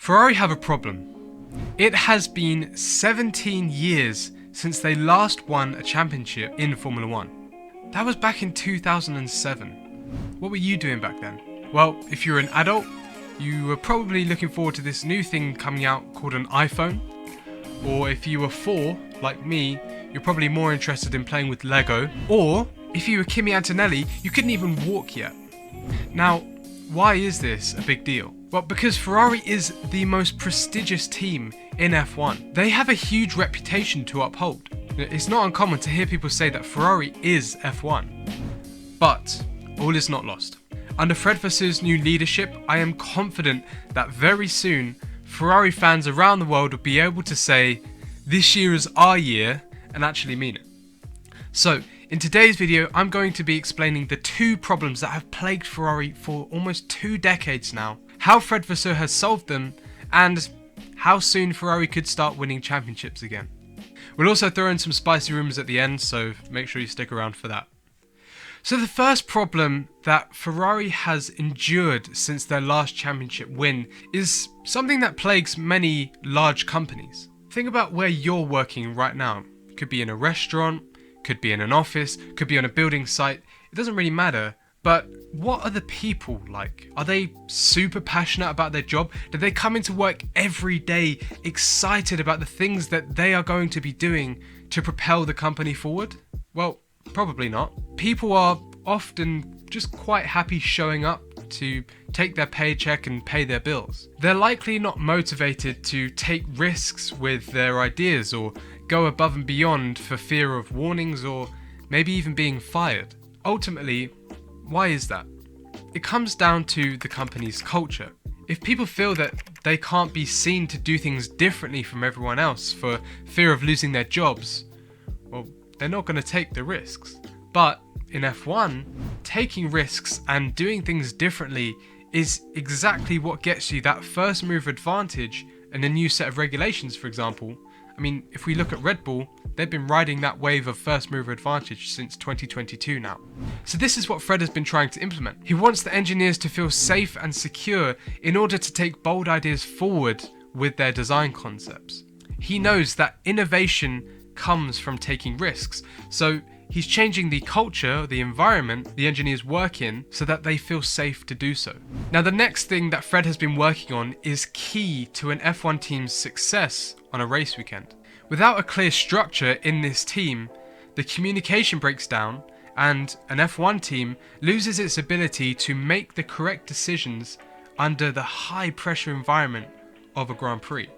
Ferrari have a problem. It has been 17 years since they last won a championship in Formula 1. That was back in 2007. What were you doing back then? Well, if you're an adult, you were probably looking forward to this new thing coming out called an iPhone. Or if you were 4, like me, you're probably more interested in playing with Lego. Or if you were Kimi Antonelli, you couldn't even walk yet. Now, why is this a big deal? Well, because Ferrari is the most prestigious team in F1. They have a huge reputation to uphold. It's not uncommon to hear people say that Ferrari is F1. But all is not lost. Under Fred Vasseur's new leadership, I am confident that very soon, Ferrari fans around the world will be able to say, this year is our year, and actually mean it. So, in today's video, I'm going to be explaining the 2 problems that have plagued Ferrari for almost 2 decades now, how Fred Vasseur has solved them, and how soon Ferrari could start winning championships again. We'll also throw in some spicy rumours at the end, so make sure you stick around for that. So the first problem that Ferrari has endured since their last championship win is something that plagues many large companies. Think about where you're working right now. It could be in a restaurant, could be in an office, could be on a building site. It doesn't really matter. But what are the people like? Are they super passionate about their job? Do they come into work every day excited about the things that they are going to be doing to propel the company forward? Well, probably not. People are often just quite happy showing up to take their paycheck and pay their bills. They're likely not motivated to take risks with their ideas or go above and beyond for fear of warnings or maybe even being fired. Ultimately, why is that? It comes down to the company's culture. If people feel that they can't be seen to do things differently from everyone else for fear of losing their jobs, well, they're not going to take the risks. But in F1, taking risks and doing things differently is exactly what gets you that first mover advantage in a new set of regulations, for example. I mean, if we look at Red Bull, they've been riding that wave of first mover advantage since 2022 now. So this is what Fred has been trying to implement. He wants the engineers to feel safe and secure in order to take bold ideas forward with their design concepts. He knows that innovation comes from taking risks, so he's changing the culture, the environment the engineers work in so that they feel safe to do so. Now, the next thing that Fred has been working on is key to an F1 team's success on a race weekend. Without a clear structure in this team, the communication breaks down and an F1 team loses its ability to make the correct decisions under the high pressure environment of a Grand Prix.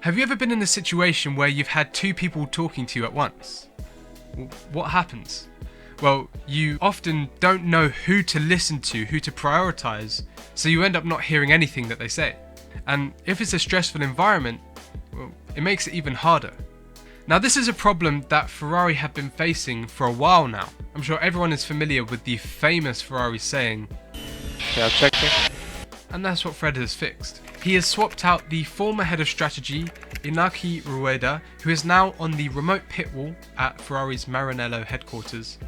Have you ever been in a situation where you've had 2 people talking to you at once? What happens? Well, you often don't know who to listen to, who to prioritize, so you end up not hearing anything that they say. And if it's a stressful environment, well, it makes it even harder. Now, this is a problem that Ferrari have been facing for a while now. I'm sure everyone is familiar with the famous Ferrari saying, "Yeah, check me." And that's what Fred has fixed. He has swapped out the former head of strategy, Iñaki Rueda, who is now on the remote pit wall at Ferrari's Maranello headquarters,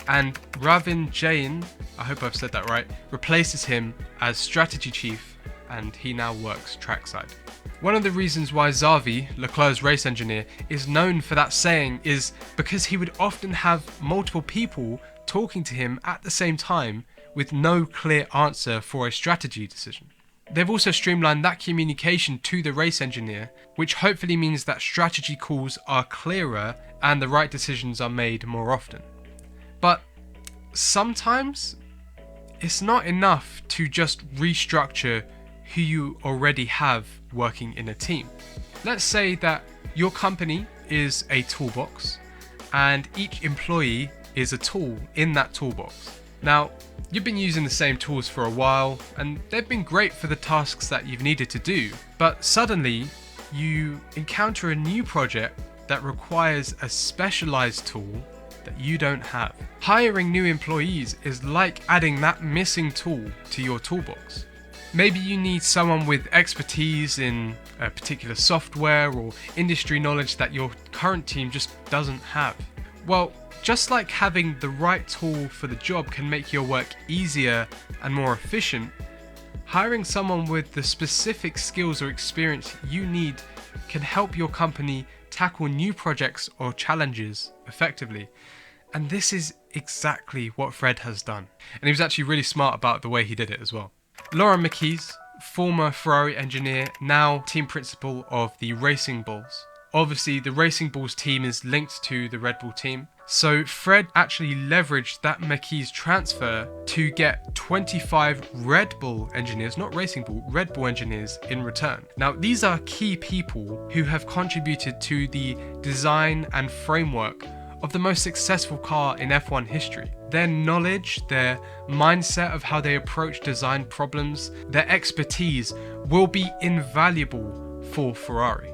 and Ravin Jain, I hope I've said that right, replaces him as strategy chief, and he now works trackside. One of the reasons why Xavi, Leclerc's race engineer, is known for that saying is because he would often have multiple people talking to him at the same time with no clear answer for a strategy decision. They've also streamlined that communication to the race engineer, which hopefully means that strategy calls are clearer and the right decisions are made more often. But sometimes it's not enough to just restructure who you already have working in a team. Let's say that your company is a toolbox and each employee is a tool in that toolbox. Now, you've been using the same tools for a while and they've been great for the tasks that you've needed to do, but suddenly you encounter a new project that requires a specialized tool that you don't have. Hiring new employees is like adding that missing tool to your toolbox. Maybe you need someone with expertise in a particular software or industry knowledge that your current team just doesn't have. Well, just like having the right tool for the job can make your work easier and more efficient, Hiring someone with the specific skills or experience you need can help your company tackle new projects or challenges effectively. And this is exactly what Fred has done. And he was actually really smart about the way he did it as well. Laurent Mekies, former Ferrari engineer, now team principal of the Racing Bulls. Obviously, the Racing Bulls team is linked to the Red Bull team. So Fred actually leveraged that Mekies transfer to get 25 Red Bull engineers, not Racing Bull, Red Bull engineers in return. Now, these are key people who have contributed to the design and framework of the most successful car in F1 history. Their knowledge, their mindset of how they approach design problems, their expertise will be invaluable for Ferrari.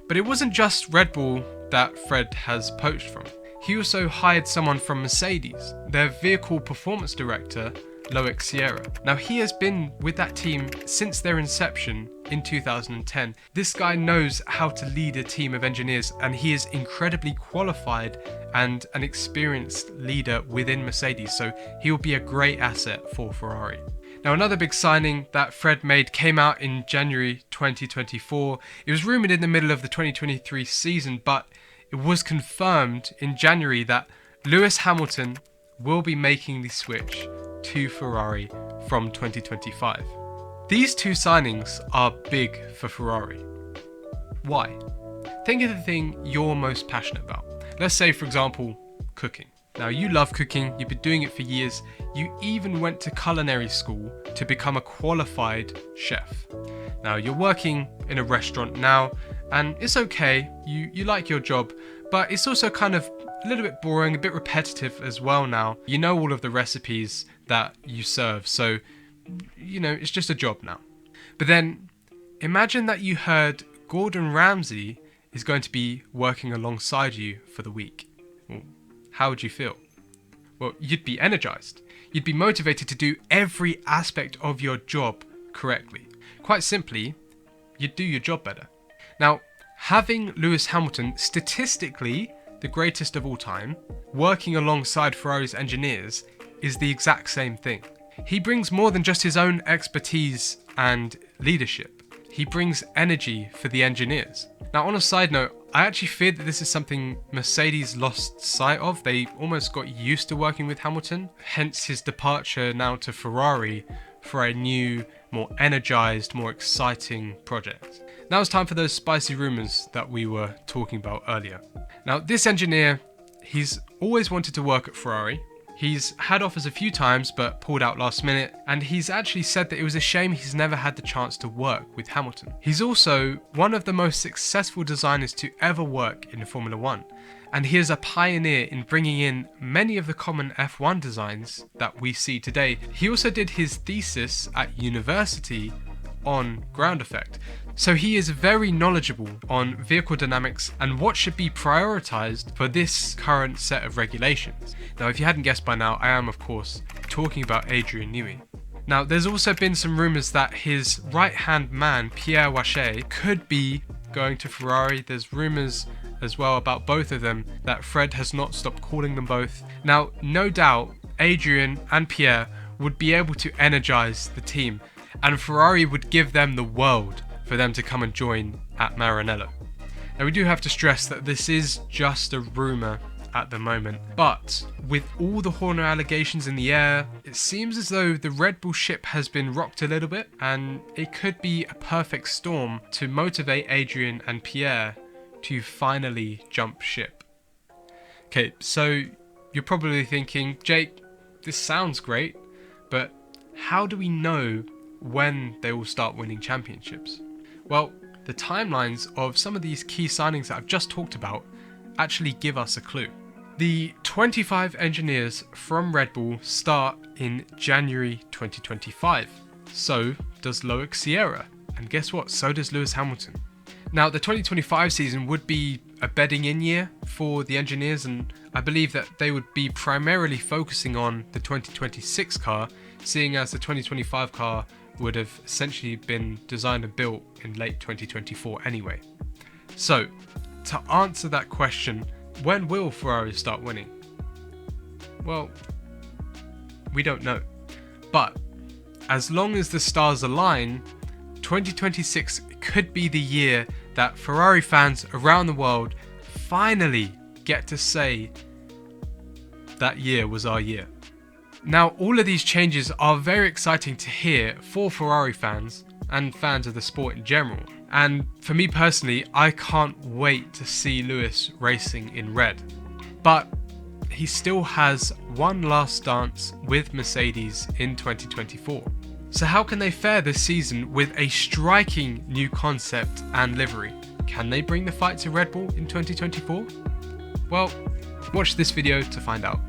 But it wasn't just Red Bull that Fred has poached from. He also hired someone from Mercedes, their vehicle performance director, Loic Sierra. Now, he has been with that team since their inception in 2010. This guy knows how to lead a team of engineers, and he is incredibly qualified and an experienced leader within Mercedes, so he will be a great asset for Ferrari. Now, another big signing that Fred made came out in January 2024. It was rumoured in the middle of the 2023 season, but it was confirmed in January that Lewis Hamilton will be making the switch to Ferrari from 2025. These two signings are big for Ferrari. Why? Think of the thing you're most passionate about. Let's say, for example, cooking. Now, you love cooking, you've been doing it for years, you even went to culinary school to become a qualified chef. Now, you're working in a restaurant now, and it's okay, you like your job, but it's also kind of a little bit boring, a bit repetitive as well now. You know all of the recipes that you serve, so, it's just a job now. But then, imagine that you heard Gordon Ramsay is going to be working alongside you for the week. Well, how would you feel? Well, you'd be energized. You'd be motivated to do every aspect of your job correctly. Quite simply, you'd do your job better. Now, having Lewis Hamilton, statistically the greatest of all time, working alongside Ferrari's engineers is the exact same thing. He brings more than just his own expertise and leadership. He brings energy for the engineers. Now, on a side note, I actually fear that this is something Mercedes lost sight of. They almost got used to working with Hamilton, hence his departure now to Ferrari for a new, more energized, more exciting project. Now it's time for those spicy rumours that we were talking about earlier. Now, this engineer, he's always wanted to work at Ferrari. He's had offers a few times but pulled out last minute, and he's actually said that it was a shame he's never had the chance to work with Hamilton. He's also one of the most successful designers to ever work in Formula 1, and he is a pioneer in bringing in many of the common F1 designs that we see today. He also did his thesis at university on ground effect, so he is very knowledgeable on vehicle dynamics and what should be prioritized for this current set of regulations. Now, if you hadn't guessed by now, I am of course talking about Adrian Newey. Now, there's also been some rumors that his right-hand man, Pierre Wache, could be going to Ferrari. There's rumors as well about both of them that Fred has not stopped calling them both. Now, no doubt Adrian and Pierre would be able to energize the team, and Ferrari would give them the world for them to come and join at Maranello. Now, we do have to stress that this is just a rumour at the moment, but with all the Horner allegations in the air, it seems as though the Red Bull ship has been rocked a little bit, and it could be a perfect storm to motivate Adrian and Pierre to finally jump ship. Okay, so you're probably thinking, Jake, this sounds great, but how do we know when they will start winning championships? Well, the timelines of some of these key signings that I've just talked about actually give us a clue. The 25 engineers from Red Bull start in January 2025. So does Loic Sierra. And guess what? So does Lewis Hamilton. Now, the 2025 season would be a bedding in year for the engineers, and I believe that they would be primarily focusing on the 2026 car, seeing as the 2025 car would have essentially been designed and built in late 2024 anyway. So, to answer that question, when will Ferrari start winning? Well, we don't know. But as long as the stars align, 2026 could be the year that Ferrari fans around the world finally get to say that year was our year. Now, all of these changes are very exciting to hear for Ferrari fans and fans of the sport in general. And for me personally, I can't wait to see Lewis racing in red. But he still has one last dance with Mercedes in 2024. So how can they fare this season with a striking new concept and livery? Can they bring the fight to Red Bull in 2024? Well, watch this video to find out.